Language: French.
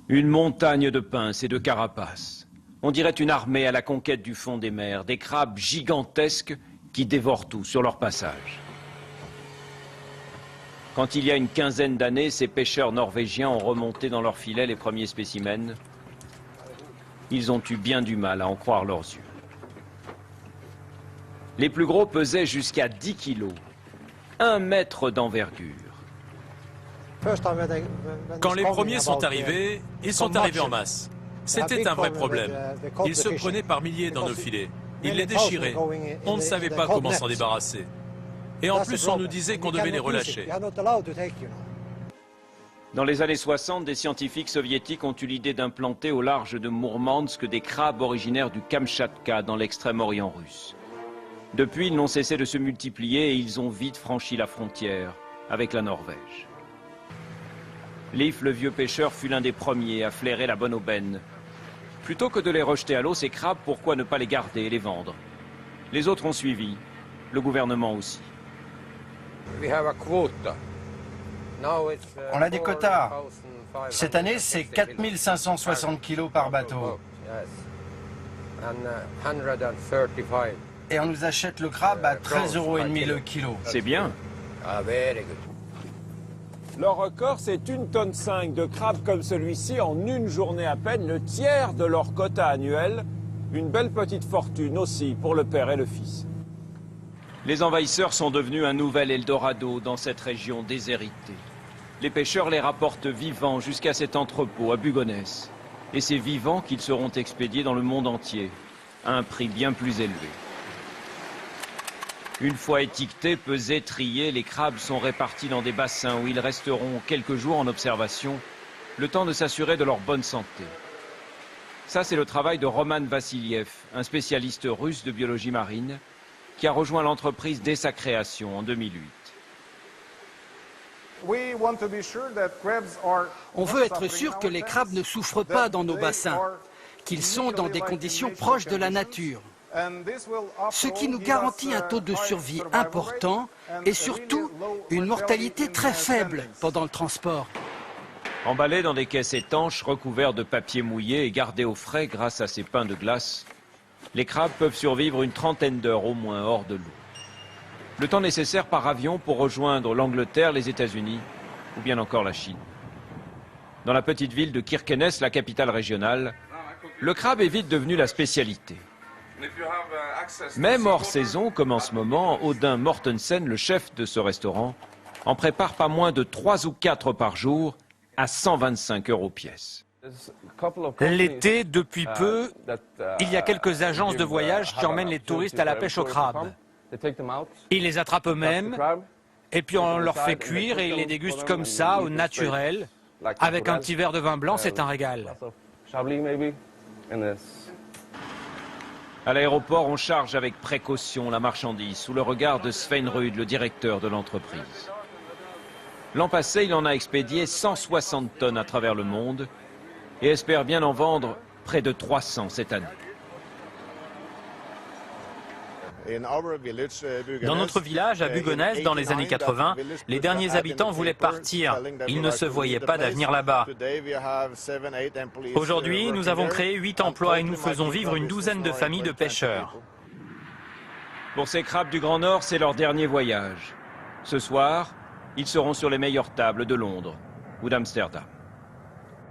Une montagne de pinces et de carapaces. On dirait une armée à la conquête du fond des mers, des crabes gigantesques qui dévorent tout sur leur passage. Quand il y a une quinzaine d'années, ces pêcheurs norvégiens ont remonté dans leurs filets les premiers spécimens. Ils ont eu bien du mal à en croire leurs yeux. Les plus gros pesaient jusqu'à 10 kilos, 1 mètre d'envergure. Quand les premiers sont arrivés, ils sont arrivés en masse. C'était un vrai problème. Ils se prenaient par milliers dans nos filets. Ils les déchiraient. On ne savait pas comment s'en débarrasser. Et en plus, on nous disait qu'on devait les relâcher. Dans les années 60, des scientifiques soviétiques ont eu l'idée d'implanter au large de Mourmansk des crabes originaires du Kamchatka, dans l'extrême-orient russe. Depuis, ils n'ont cessé de se multiplier et ils ont vite franchi la frontière avec la Norvège. Leif, le vieux pêcheur, fut l'un des premiers à flairer la bonne aubaine. Plutôt que de les rejeter à l'eau, ces crabes, pourquoi ne pas les garder et les vendre? Les autres ont suivi, le gouvernement aussi. On a des quotas. Cette année, c'est 4560 kilos par bateau. Et on nous achète le crabe à 13,5 € le kilo. C'est bien. Leur record, c'est 1,5 tonne de crabes comme celui-ci en une journée à peine, le tiers de leur quota annuel. Une belle petite fortune aussi pour le père et le fils. Les envahisseurs sont devenus un nouvel Eldorado dans cette région déshéritée. Les pêcheurs les rapportent vivants jusqu'à cet entrepôt à Bugonès. Et c'est vivants qu'ils seront expédiés dans le monde entier, à un prix bien plus élevé. Une fois étiquetés, pesés, triés, les crabes sont répartis dans des bassins où ils resteront quelques jours en observation, le temps de s'assurer de leur bonne santé. Ça, c'est le travail de Roman Vassiliev, un spécialiste russe de biologie marine, qui a rejoint l'entreprise dès sa création en 2008. On veut être sûr que les crabes ne souffrent pas dans nos bassins, qu'ils sont dans des conditions proches de la nature. Ce qui nous garantit un taux de survie important et surtout une mortalité très faible pendant le transport. Emballés dans des caisses étanches recouverts de papier mouillé et gardés au frais grâce à ces pains de glace, les crabes peuvent survivre une trentaine d'heures au moins hors de l'eau. Le temps nécessaire par avion pour rejoindre l'Angleterre, les États-Unis ou bien encore la Chine. Dans la petite ville de Kirkenes, la capitale régionale, le crabe est vite devenu la spécialité. Même hors saison, comme en ce moment, Odin Mortensen, le chef de ce restaurant, en prépare pas moins de 3 ou 4 par jour à 125 € pièce. L'été, depuis peu, il y a quelques agences de voyage qui emmènent les touristes à la pêche au crabe. Ils les attrapent eux-mêmes, et puis on leur fait cuire et ils les dégustent comme ça, au naturel. Avec un petit verre de vin blanc, c'est un régal. À l'aéroport, on charge avec précaution la marchandise, sous le regard de Svein Ruud, le directeur de l'entreprise. L'an passé, il en a expédié 160 tonnes à travers le monde et espère bien en vendre près de 300 cette année. Dans notre village, à Bugonès, dans les années 80, les derniers habitants voulaient partir. Ils ne se voyaient pas d'avenir là-bas. Aujourd'hui, nous avons créé 8 emplois et nous faisons vivre une douzaine de familles de pêcheurs. Pour ces crabes du Grand Nord, c'est leur dernier voyage. Ce soir, ils seront sur les meilleures tables de Londres ou d'Amsterdam.